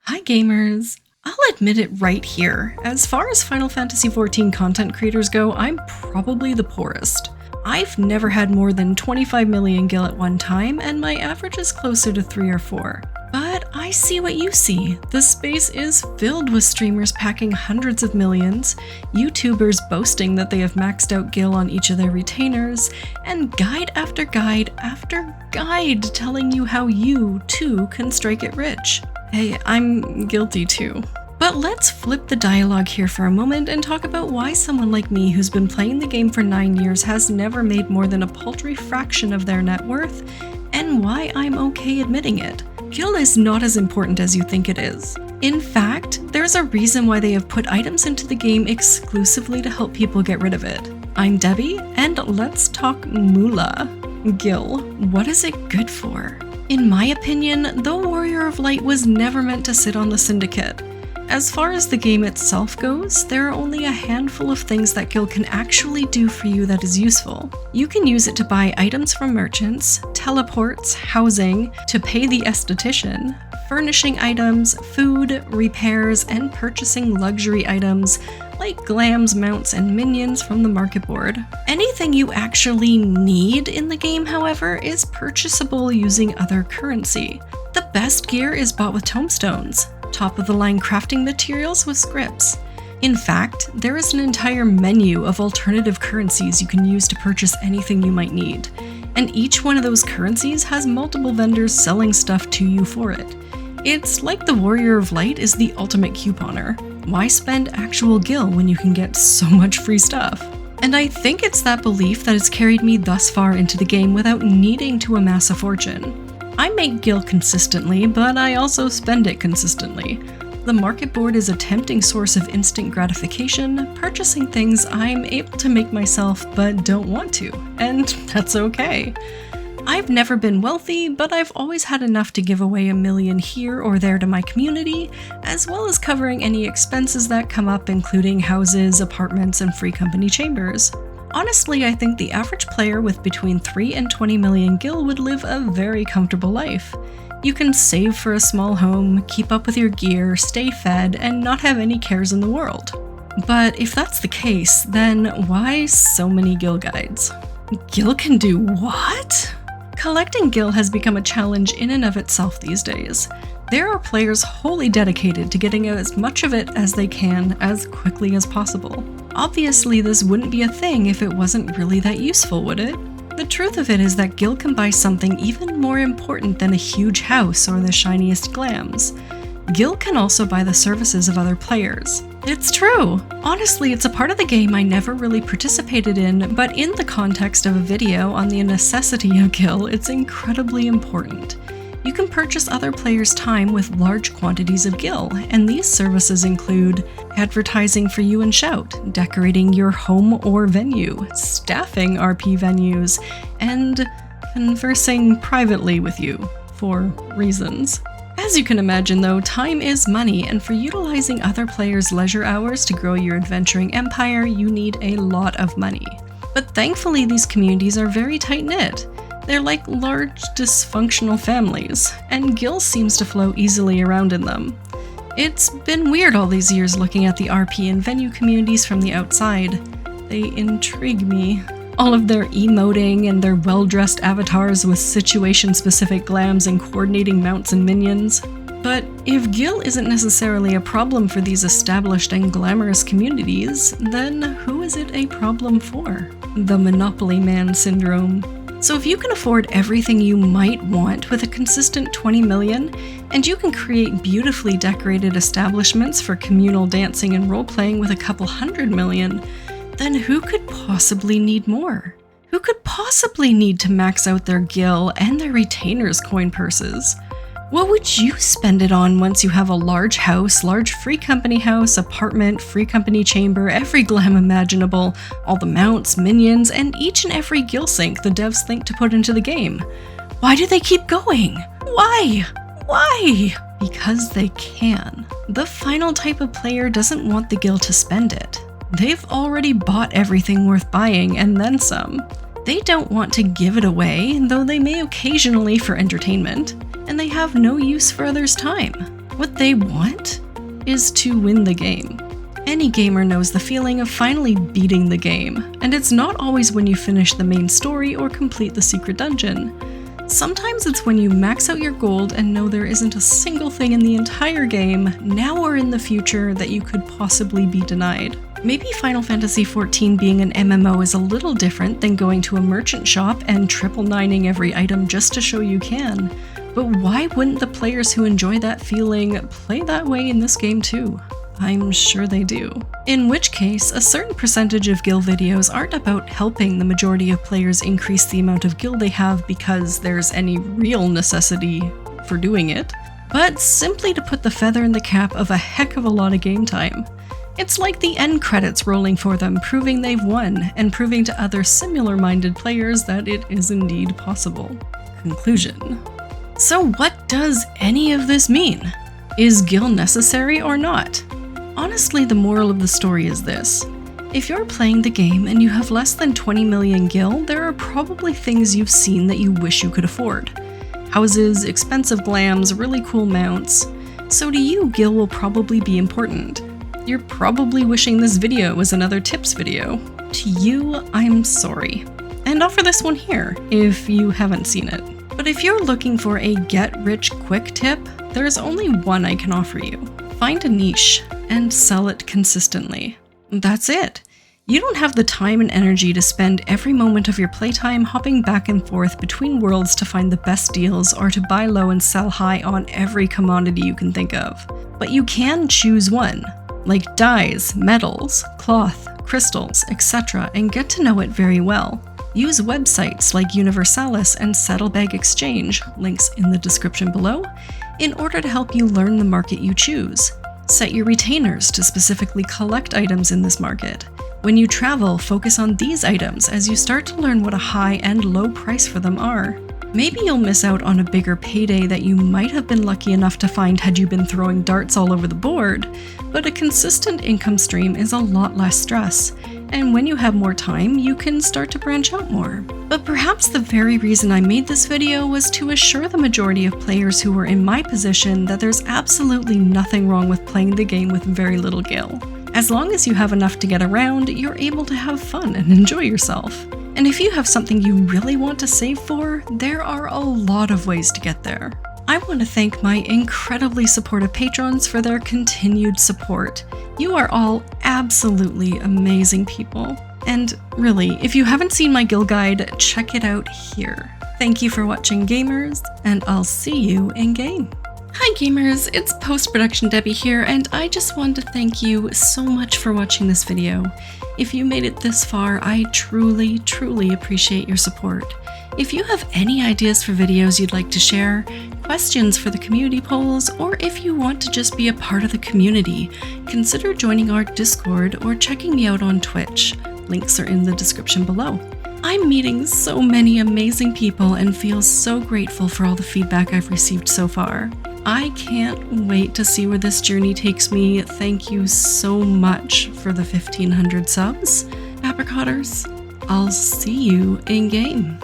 Hi gamers! I'll admit it right here, as far as Final Fantasy XIV content creators go, I'm probably the poorest. I've never had more than 25 million gil at one time, and my average is closer to 3 or 4. But I see what you see. The space is filled with streamers packing hundreds of millions, YouTubers boasting that they have maxed out gil on each of their retainers, and guide after guide after guide telling you how you, too, can strike it rich. Hey, I'm guilty too. But let's flip the dialogue here for a moment and talk about why someone like me who's been playing the game for 9 years has never made more than a paltry fraction of their net worth, and why I'm okay admitting it. Gil is not as important as you think it is. In fact, there's a reason why they have put items into the game exclusively to help people get rid of it. I'm Debbie, and let's talk moolah. Gil, what is it good for? In my opinion, the Warrior of Light was never meant to sit on the Syndicate. As far as the game itself goes, there are only a handful of things that Gil can actually do for you that is useful. You can use it to buy items from merchants, teleports, housing, to pay the esthetician, furnishing items, food, repairs, and purchasing luxury items like glams, mounts, and minions from the market board. Anything you actually need in the game, however, is purchasable using other currency. The best gear is bought with tomestones, top-of-the-line crafting materials with scripts. In fact, there is an entire menu of alternative currencies you can use to purchase anything you might need, and each one of those currencies has multiple vendors selling stuff to you for it. It's like the Warrior of Light is the ultimate couponer. Why spend actual gil when you can get so much free stuff? And I think it's that belief that has carried me thus far into the game without needing to amass a fortune. I make gil consistently, but I also spend it consistently. The market board is a tempting source of instant gratification, purchasing things I'm able to make myself but don't want to, and that's okay. I've never been wealthy, but I've always had enough to give away $1 million here or there to my community, as well as covering any expenses that come up, including houses, apartments, and free company chambers. Honestly, I think the average player with between 3 and 20 million gil would live a very comfortable life. You can save for a small home, keep up with your gear, stay fed, and not have any cares in the world. But if that's the case, then why so many gil guides? Gil can do what? Collecting gil has become a challenge in and of itself these days. There are players wholly dedicated to getting as much of it as they can as quickly as possible. Obviously, this wouldn't be a thing if it wasn't really that useful, would it? The truth of it is that Gil can buy something even more important than a huge house or the shiniest glams. Gil can also buy the services of other players. It's true! Honestly, it's a part of the game I never really participated in, but in the context of a video on the necessity of Gil, it's incredibly important. You can purchase other players' time with large quantities of gil, and these services include advertising for you in Shout, decorating your home or venue, staffing RP venues, and conversing privately with you, for reasons. As you can imagine though, time is money, and for utilizing other players' leisure hours to grow your adventuring empire, you need a lot of money. But thankfully these communities are very tight-knit. They're like large, dysfunctional families, and gil seems to flow easily around in them. It's been weird all these years looking at the RP and venue communities from the outside. They intrigue me. All of their emoting and their well-dressed avatars with situation-specific glams and coordinating mounts and minions. But if gil isn't necessarily a problem for these established and glamorous communities, then who is it a problem for? The Monopoly Man syndrome. So if you can afford everything you might want with a consistent 20 million, and you can create beautifully decorated establishments for communal dancing and role-playing with a couple 100 million, then who could possibly need more? Who could possibly need to max out their gil and their retainers' coin purses? What would you spend it on once you have a large house, large free company house, apartment, free company chamber, every glam imaginable, all the mounts, minions, and each and every gil sink the devs think to put into the game? Why do they keep going? Why? Why? Because they can. The final type of player doesn't want the gil to spend it. They've already bought everything worth buying and then some. They don't want to give it away, though they may occasionally for entertainment, and they have no use for others' time. What they want is to win the game. Any gamer knows the feeling of finally beating the game, and it's not always when you finish the main story or complete the secret dungeon. Sometimes it's when you max out your gold and know there isn't a single thing in the entire game, now or in the future, that you could possibly be denied. Maybe Final Fantasy XIV being an MMO is a little different than going to a merchant shop and triple nining every item just to show you can. But why wouldn't the players who enjoy that feeling play that way in this game too? I'm sure they do. In which case, a certain percentage of Gil videos aren't about helping the majority of players increase the amount of Gil they have because there's any real necessity for doing it, but simply to put the feather in the cap of a heck of a lot of game time. It's like the end credits rolling for them, proving they've won, and proving to other similar-minded players that it is indeed possible. Conclusion. So what does any of this mean? Is Gil necessary or not? Honestly, the moral of the story is this. If you're playing the game and you have less than 20 million Gil, there are probably things you've seen that you wish you could afford. Houses, expensive glams, really cool mounts. So to you, Gil will probably be important. You're probably wishing this video was another tips video. To you, I'm sorry. And offer this one here, if you haven't seen it. But if you're looking for a get-rich-quick tip, there's only one I can offer you. Find a niche and sell it consistently. That's it. You don't have the time and energy to spend every moment of your playtime hopping back and forth between worlds to find the best deals or to buy low and sell high on every commodity you can think of. But you can choose one, like dyes, metals, cloth, crystals, etc., and get to know it very well. Use websites like Universalis and Saddlebag Exchange, links in the description below, in order to help you learn the market you choose. Set your retainers to specifically collect items in this market. When you travel, focus on these items as you start to learn what a high and low price for them are. Maybe you'll miss out on a bigger payday that you might have been lucky enough to find had you been throwing darts all over the board, but a consistent income stream is a lot less stress, and when you have more time, you can start to branch out more. But perhaps the very reason I made this video was to assure the majority of players who were in my position that there's absolutely nothing wrong with playing the game with very little Gil. As long as you have enough to get around, you're able to have fun and enjoy yourself. And if you have something you really want to save for, there are a lot of ways to get there. I want to thank my incredibly supportive patrons for their continued support. You are all absolutely amazing people. And really, if you haven't seen my Gil guide, check it out here. Thank you for watching, gamers, and I'll see you in game. Hi gamers, it's post-production Debbie here, and I just wanted to thank you so much for watching this video. If you made it this far, I truly, truly appreciate your support. If you have any ideas for videos you'd like to share, questions for the community polls, or if you want to just be a part of the community, consider joining our Discord or checking me out on Twitch. Links are in the description below. I'm meeting so many amazing people and feel so grateful for all the feedback I've received so far. I can't wait to see where this journey takes me. Thank you so much for the 1,500 subs, Apricoters. I'll see you in game.